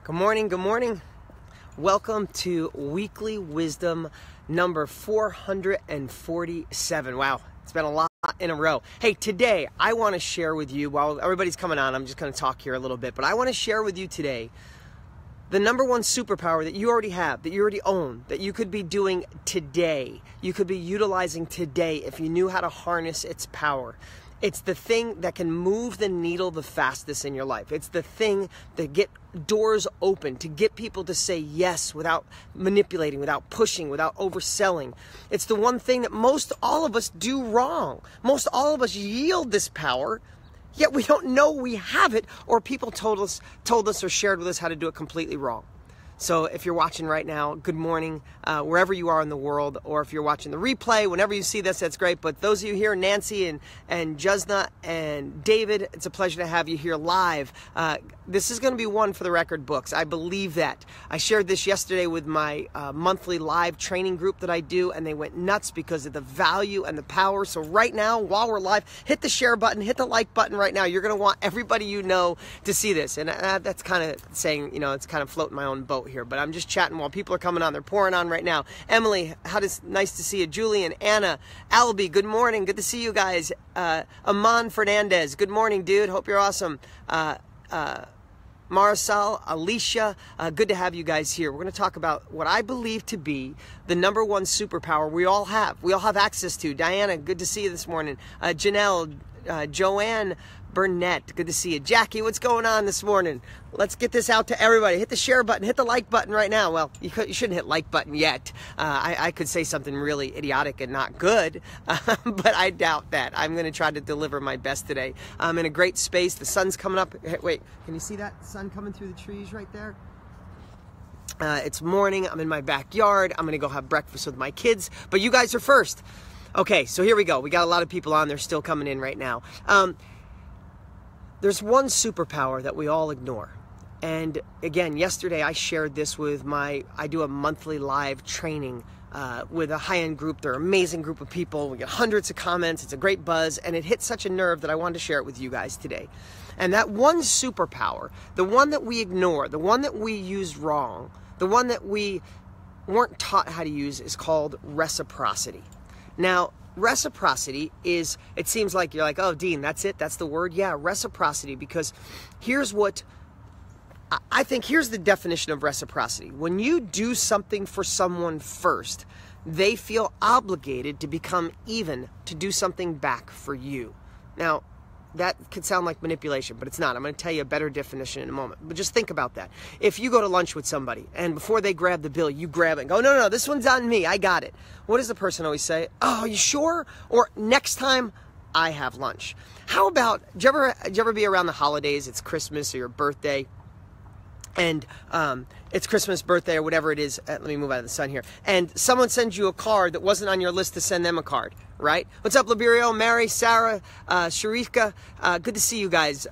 Good morning, good morning. Welcome to Weekly Wisdom number 447. Wow, it's been a lot in a row. Hey, today I want to share with you, while everybody's coming on, I'm just going to talk here a little bit, but I want to share with you today the number one superpower that you already have, that you already own, that you could be doing today, you could be utilizing today if you knew how to harness its power. It's the thing that can move the needle the fastest in your life. It's the thing that get doors open, to get people to say yes without manipulating, without pushing, without overselling. It's the one thing that most all of us do wrong. Most all of us yield this power, yet we don't know we have it, or people told us or shared with us how to do it completely wrong. So if you're watching right now, good morning, wherever you are in the world, or if you're watching the replay, whenever you see this, that's great. But those of you here, Nancy and Jusna and David, it's a pleasure to have you here live. This is going to be one for the record books. I believe that. I shared this yesterday with my monthly live training group that I do, and they went nuts because of the value and the power. So right now, while we're live, hit the share button, hit the like button right now. You're going to want everybody you know to see this. And that's kind of saying, it's kind of floating my own boat here, but I'm just chatting while people are coming on. They're pouring on right now. Emily, nice to see you. Julian, Anna, Albie, good morning. Good to see you guys. Aman Fernandez, good morning, dude. Hope you're awesome. Marisol, Alicia, good to have you guys here. We're going to talk about what I believe to be the number one superpower we all have. We all have access to. Diana, good to see you this morning. Janelle, Joanne Burnett, good to see you. Jackie, what's going on this morning? Let's get this out to everybody. Hit the share button, hit the like button right now. Well, you shouldn't hit like button yet. I could say something really idiotic and not good, but I doubt that. I'm going to try to deliver my best today. I'm in a great space. The sun's coming up. Hey, wait, can you see that sun coming through the trees right there? It's morning. I'm in my backyard. I'm going to go have breakfast with my kids, but you guys are first. Okay, so here we go. We got a lot of people on. They're still coming in right now. There's one superpower that we all ignore. And again, yesterday I shared this with I do a monthly live training with a high-end group. They're an amazing group of people. We get hundreds of comments. It's a great buzz. And it hit such a nerve that I wanted to share it with you guys today. And that one superpower, the one that we ignore, the one that we use wrong, the one that we weren't taught how to use is called reciprocity. Now, reciprocity is, it seems like you're like, oh, Dean, that's it? That's the word? Yeah, reciprocity, because here's what, I think here's the definition of reciprocity. When you do something for someone first, they feel obligated to become even to do something back for you. Now, that could sound like manipulation, but it's not. I'm going to tell you a better definition in a moment. But just think about that. If you go to lunch with somebody, and before they grab the bill, you grab it and go, no, this one's on me. I got it. What does the person always say? Oh, you sure? Or next time I have lunch. How about, did you ever be around the holidays? It's Christmas or your birthday. And it's Christmas, birthday, or whatever it is. Let me move out of the sun here. And someone sends you a card that wasn't on your list to send them a card, right? What's up, Liberio, Mary, Sarah, Sharika? Good to see you guys.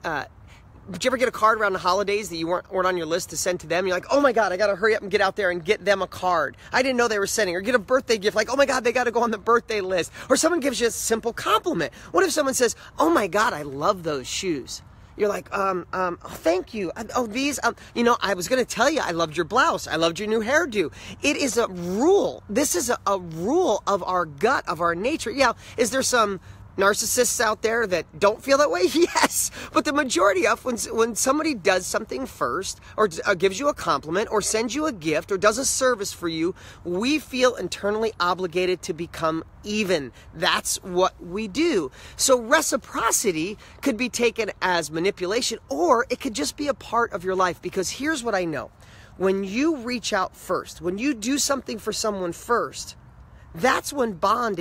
Did you ever get a card around the holidays that you weren't on your list to send to them? You're like, oh my God, I got to hurry up and get out there and get them a card. I didn't know they were sending. Or get a birthday gift, like, oh my God, they got to go on the birthday list. Or someone gives you a simple compliment. What if someone says, oh my God, I love those shoes? You're like, oh, thank you. Oh, these, I was going to tell you, I loved your blouse. I loved your new hairdo. It is a rule. This is a rule of our gut, of our nature. Yeah, is there some narcissists out there that don't feel that way? Yes. But the majority of when somebody does something first, or gives you a compliment, or sends you a gift, or does a service for you, we feel internally obligated to become even. That's what we do. So reciprocity could be taken as manipulation, or it could just be a part of your life, because here's what I know. When you reach out first, when you do something for someone first, that's when a bond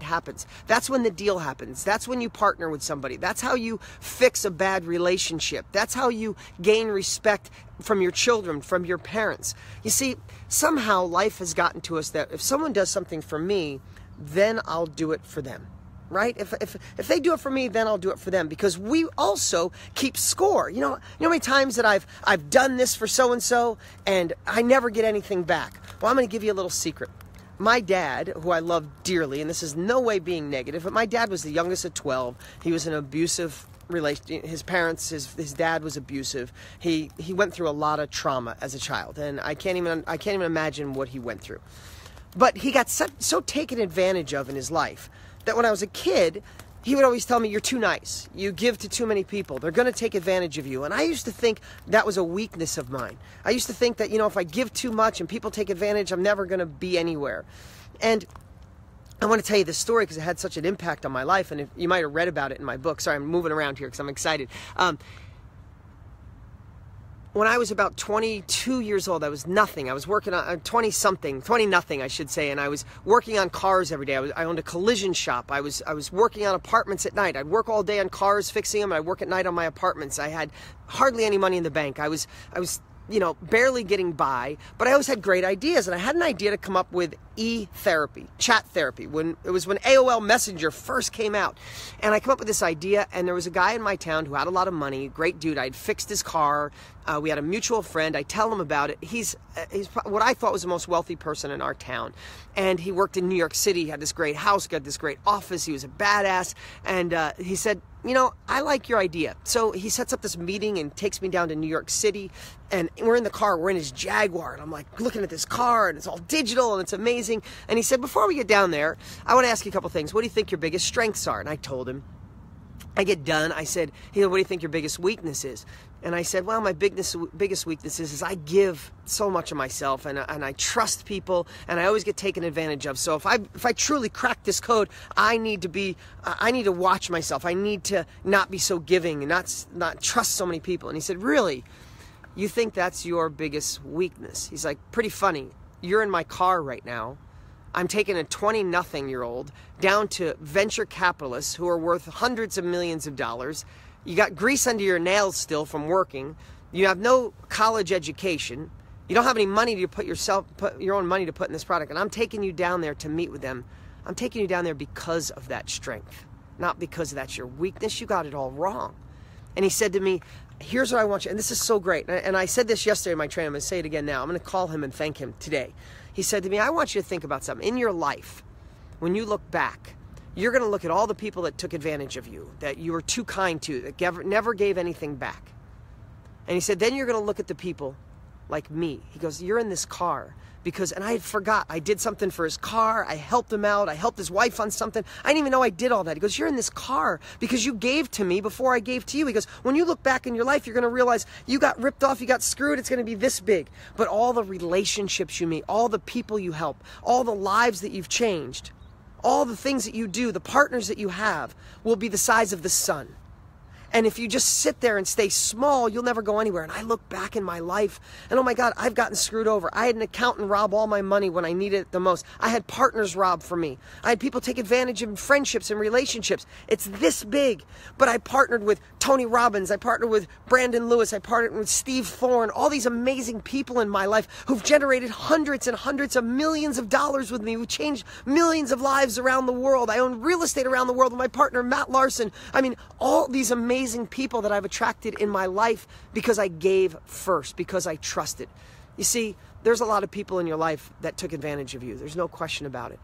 happens. That's when the deal happens. That's when you partner with somebody. That's how you fix a bad relationship. That's how you gain respect from your children, from your parents. You see, somehow life has gotten to us that if someone does something for me, then I'll do it for them. Right? If they do it for me, then I'll do it for them, because we also keep score. You know how many times that I've done this for so-and-so and I never get anything back? Well, I'm going to give you a little secret. My dad, who I love dearly, and this is no way being negative, but my dad was the youngest of 12. He was an abusive his parents, his dad was abusive. He went through a lot of trauma as a child, and I can't even imagine what he went through. But he got so taken advantage of in his life that when I was a kid, he would always tell me, you're too nice. You give to too many people. They're going to take advantage of you. And I used to think that was a weakness of mine. I used to think that, if I give too much and people take advantage, I'm never going to be anywhere. And I want to tell you this story because it had such an impact on my life. And you might have read about it in my book. Sorry, I'm moving around here because I'm excited. When I was about 22 years old, I was nothing. I was working on 20-nothing, I should say, and I was working on cars every day. I owned a collision shop. I was working on apartments at night. I'd work all day on cars, fixing them, and I'd work at night on my apartments. I had hardly any money in the bank. I was barely getting by, but I always had great ideas, and I had an idea to come up with e-therapy, chat therapy, when AOL Messenger first came out. And I came up with this idea, and there was a guy in my town who had a lot of money, great dude. I'd fixed his car. We had a mutual friend. I tell him about it. He's what I thought was the most wealthy person in our town. And he worked in New York City. He had this great house, got this great office. He was a badass. And he said, I like your idea. So he sets up this meeting and takes me down to New York City. And we're in the car. We're in his Jaguar. And I'm like looking at this car, and it's all digital, and it's amazing. And he said, before we get down there, I want to ask you a couple things. What do you think your biggest strengths are? And I told him. I get done. I said, what do you think your biggest weakness is? And I said, well, my biggest weakness is I give so much of myself, and I trust people, and I always get taken advantage of. So if I truly crack this code, I need to watch myself. I need to not be so giving and not trust so many people. And he said, really? You think that's your biggest weakness? He's like, pretty funny. You're in my car right now. I'm taking a 20-nothing-year-old down to venture capitalists who are worth hundreds of millions of dollars. You got grease under your nails still from working. You have no college education. You don't have any money to put your own money to put in this product. And I'm taking you down there to meet with them. I'm taking you down there because of that strength, not because that's your weakness. You got it all wrong. And he said to me, here's what I want you, and this is so great. And I said this yesterday in my training. I'm going to say it again now. I'm going to call him and thank him today. He said to me, I want you to think about something. In your life, when you look back, you're going to look at all the people that took advantage of you, that you were too kind to, that never gave anything back. And he said, then you're going to look at the people like me. He goes, you're in this car because, and I forgot, I did something for his car. I helped him out. I helped his wife on something. I didn't even know I did all that. He goes, you're in this car because you gave to me before I gave to you. He goes, when you look back in your life, you're going to realize you got ripped off, you got screwed. It's going to be this big. But all the relationships you meet, all the people you help, all the lives that you've changed, all the things that you do, the partners that you have will be the size of the sun. And if you just sit there and stay small, you'll never go anywhere. And I look back in my life, and oh my God, I've gotten screwed over. I had an accountant rob all my money when I needed it the most. I had partners rob from me. I had people take advantage of friendships and relationships. It's this big. But I partnered with Tony Robbins. I partnered with Brandon Lewis. I partnered with Steve Thorne. All these amazing people in my life who've generated hundreds and hundreds of millions of dollars with me, who changed millions of lives around the world. I own real estate around the world with my partner, Matt Larson. I mean, all these amazing people that I've attracted in my life because I gave first, because I trusted. You see, there's a lot of people in your life that took advantage of you. There's no question about it.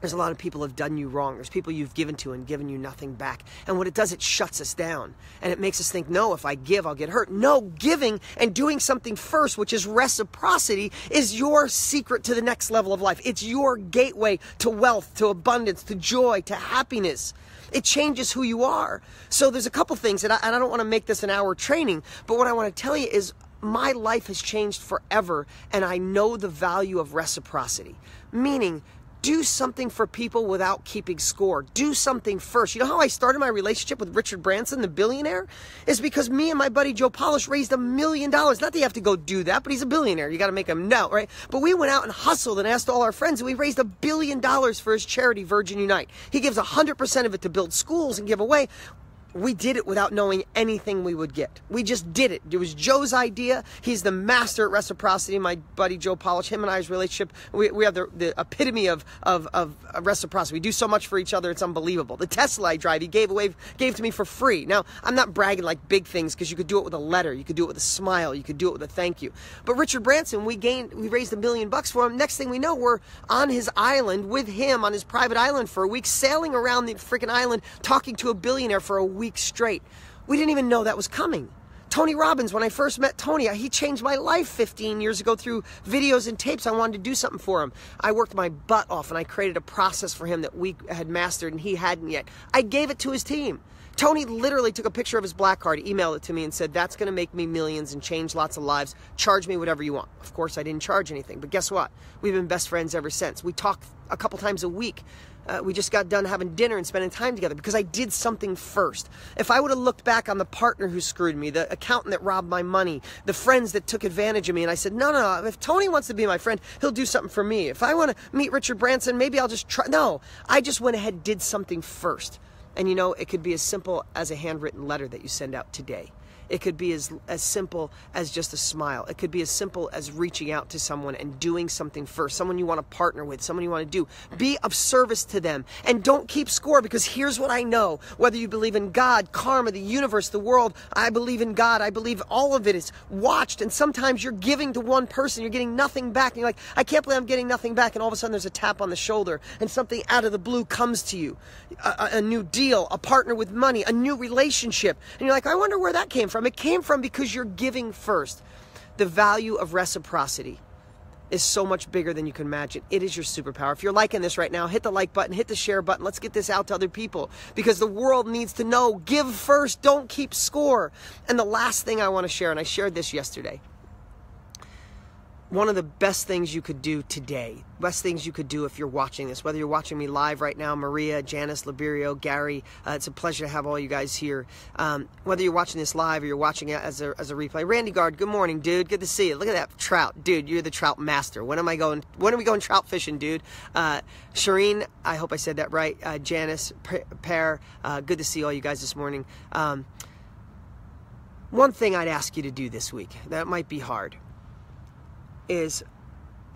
There's a lot of people who have done you wrong. There's people you've given to and given you nothing back. And what it does, it shuts us down. And it makes us think, no, if I give, I'll get hurt. No, giving and doing something first, which is reciprocity, is your secret to the next level of life. It's your gateway to wealth, to abundance, to joy, to happiness. It changes who you are. So there's a couple things, and I don't want to make this an hour training, but what I want to tell you is my life has changed forever, and I know the value of reciprocity. Meaning, do something for people without keeping score. Do something first. You know how I started my relationship with Richard Branson, the billionaire? Is because me and my buddy Joe Polish raised $1 million. Not that you have to go do that, but he's a billionaire. You got to make him know, right? But we went out and hustled and asked all our friends, and we raised $1 billion for his charity, Virgin Unite. He gives 100% of it to build schools and give away. We did it without knowing anything we would get. We just did it. It was Joe's idea. He's the master at reciprocity. My buddy Joe Polish, him and I's relationship, we have the epitome of reciprocity. We do so much for each other, it's unbelievable. The Tesla I drive, he gave to me for free. Now, I'm not bragging like big things, because you could do it with a letter, you could do it with a smile, you could do it with a thank you. But Richard Branson, we raised $1 million for him. Next thing we know, we're on his island with him on his private island for a week, sailing around the freaking island, talking to a billionaire for a week. weeks straight. We didn't even know that was coming. Tony Robbins, when I first met Tony, he changed my life 15 years ago through videos and tapes. I wanted to do something for him. I worked my butt off and I created a process for him that we had mastered and he hadn't yet. I gave it to his team. Tony literally took a picture of his black card, emailed it to me and said, that's going to make me millions and change lots of lives. Charge me whatever you want. Of course, I didn't charge anything, but guess what? We've been best friends ever since. We talk a couple times a week. We just got done having dinner and spending time together because I did something first. If I would have looked back on the partner who screwed me, the accountant that robbed my money, the friends that took advantage of me, and I said, no, if Tony wants to be my friend, he'll do something for me. If I want to meet Richard Branson, maybe I'll just try. No, I just went ahead and did something first. And you know, it could be as simple as a handwritten letter that you send out today. It could be as simple as just a smile. It could be as simple as reaching out to someone and doing something first. Someone you want to partner with, someone you want to do. Be of service to them. And don't keep score, because here's what I know. Whether you believe in God, karma, the universe, the world, I believe in God. I believe all of it is watched. And sometimes you're giving to one person, you're getting nothing back. And you're like, I can't believe I'm getting nothing back. And all of a sudden there's a tap on the shoulder and something out of the blue comes to you. A new deal, a partner with money, a new relationship. And you're like, I wonder where that came from. It came from because you're giving first. The value of reciprocity is so much bigger than you can imagine. It is your superpower. If you're liking this right now, hit the like button, hit the share button. Let's get this out to other people because the world needs to know. Give first, don't keep score. And the last thing I want to share, and I shared this yesterday, one of the best things you could do today, best things you could do if you're watching this, whether you're watching me live right now, Maria, Janice, Liberio, Gary, it's a pleasure to have all you guys here. Whether you're watching this live or you're watching it as a replay. Randy Guard, good morning, dude. Good to see you. Look at that trout. Dude, you're the trout master. When are we going trout fishing, dude? Shireen, I hope I said that right. Janice, Pear, good to see all you guys this morning. One thing I'd ask you to do this week, that might be hard, is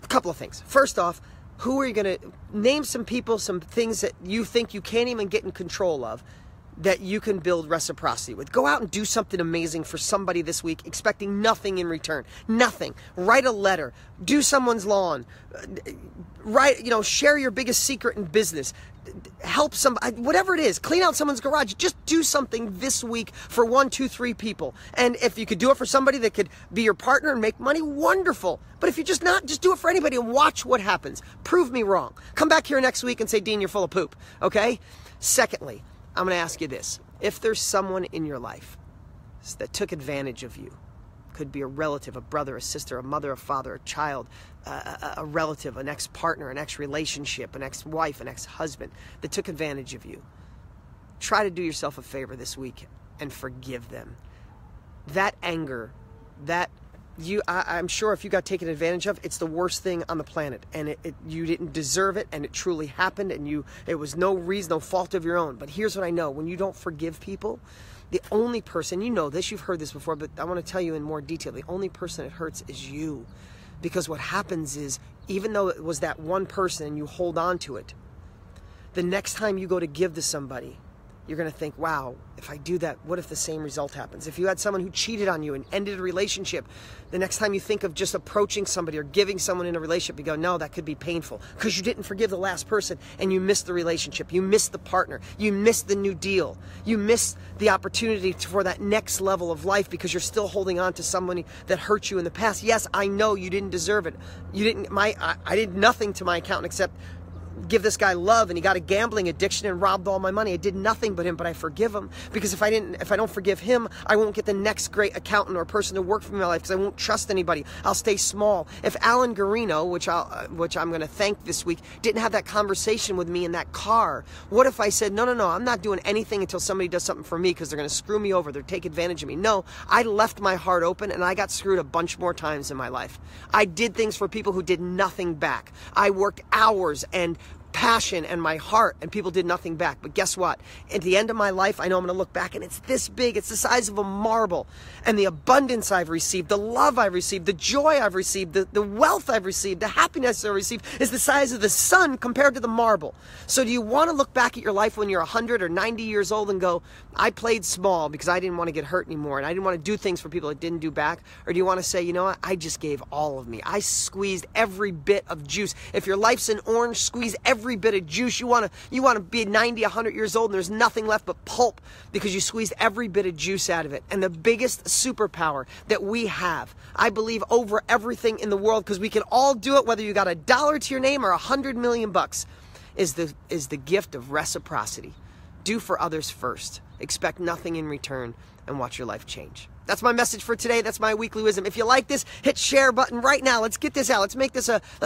a couple of things. First off, who are you going to name some people, some things that you think you can't even get in control of that you can build reciprocity with? Go out and do something amazing for somebody this week, expecting nothing in return. Nothing. Write a letter. Do someone's lawn. Share your biggest secret in business. Help somebody, whatever it is, clean out someone's garage. Just do something this week for 1, 2, 3 people. And if you could do it for somebody that could be your partner and make money, wonderful. But if you're just not, just do it for anybody and watch what happens. Prove me wrong. Come back here next week and say, Dean, you're full of poop. Okay? Secondly, I'm going to ask you this. If there's someone in your life that took advantage of you, could be a relative, a brother, a sister, a mother, a father, a child, a relative, an ex-partner, an ex-relationship, an ex-wife, an ex-husband that took advantage of you, try to do yourself a favor this week and forgive them. That anger, I'm sure if you got taken advantage of, it's the worst thing on the planet, and you didn't deserve it, and it truly happened, and it was no reason, no fault of your own. But here's what I know: when you don't forgive people, the only person, you know this, you've heard this before, but I want to tell you in more detail, the only person it hurts is you. Because what happens is, even though it was that one person and you hold on to it, the next time you go to give to somebody, you're going to think, wow, if I do that, what if the same result happens? If you had someone who cheated on you and ended a relationship, the next time you think of just approaching somebody or giving someone in a relationship, you go, no, that could be painful because you didn't forgive the last person and you missed the relationship. You missed the partner. You missed the new deal. You missed the opportunity for that next level of life because you're still holding on to somebody that hurt you in the past. Yes, I know you didn't deserve it. I did nothing to my accountant except give this guy love, and he got a gambling addiction and robbed all my money. I did nothing but him, but I forgive him because if I don't forgive him, I won't get the next great accountant or person to work for me in my life because I won't trust anybody. I'll stay small. If Alan Garino, which I'm going to thank this week, didn't have that conversation with me in that car, what if I said, no, I'm not doing anything until somebody does something for me because they're going to screw me over, they're take advantage of me. No, I left my heart open and I got screwed a bunch more times in my life. I did things for people who did nothing back. I worked hours and passion and my heart, and people did nothing back. But guess what? At the end of my life, I know I'm going to look back and it's this big. It's the size of a marble. And the abundance I've received, the love I've received, the joy I've received, the wealth I've received, the happiness I've received is the size of the sun compared to the marble. So do you want to look back at your life when you're 100 or 90 years old and go, I played small because I didn't want to get hurt anymore and I didn't want to do things for people that didn't do back? Or do you want to say, you know what? I just gave all of me. I squeezed every bit of juice. If your life's an orange, squeeze every every bit of juice. You want to be 90, 100 years old and there's nothing left but pulp because you squeezed every bit of juice out of it. And the biggest superpower that we have, I believe, over everything in the world, because we can all do it, whether you got $1 to your name or 100 million bucks, is the gift of reciprocity. Do for others first. Expect nothing in return and watch your life change. That's my message for today. That's my weekly wisdom. If you like this, hit share button right now. Let's get this out. Let's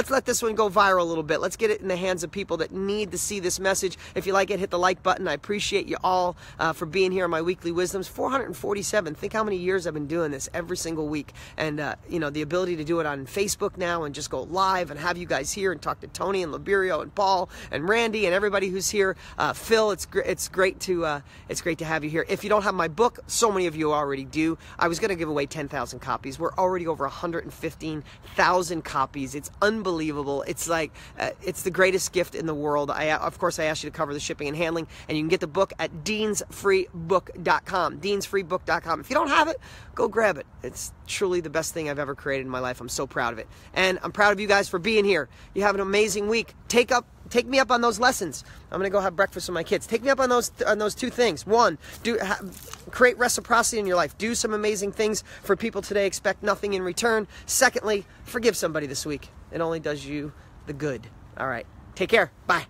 let this one go viral a little bit. Let's get it in the hands of people that need to see this message. If you like it, hit the like button. I appreciate you all for being here on my weekly wisdoms. 447. Think how many years I've been doing this every single week. And, the ability to do it on Facebook now and just go live and have you guys here and talk to Tony and Liberio and Paul and Randy and everybody who's here. Phil, it's great to have you here. If you don't have my book, so many of you already do. I was going to give away 10,000 copies. We're already over 115,000 copies. It's unbelievable. It's like, it's the greatest gift in the world. Of course, I asked you to cover the shipping and handling, and you can get the book at deansfreebook.com. Deansfreebook.com. If you don't have it, go grab it. It's truly the best thing I've ever created in my life. I'm so proud of it. And I'm proud of you guys for being here. You have an amazing week. Take me up on those lessons. I'm going to go have breakfast with my kids. Take me up on those two things. One, create reciprocity in your life. Do some amazing things for people today. Expect nothing in return. Secondly, forgive somebody this week. It only does you the good. All right. Take care. Bye.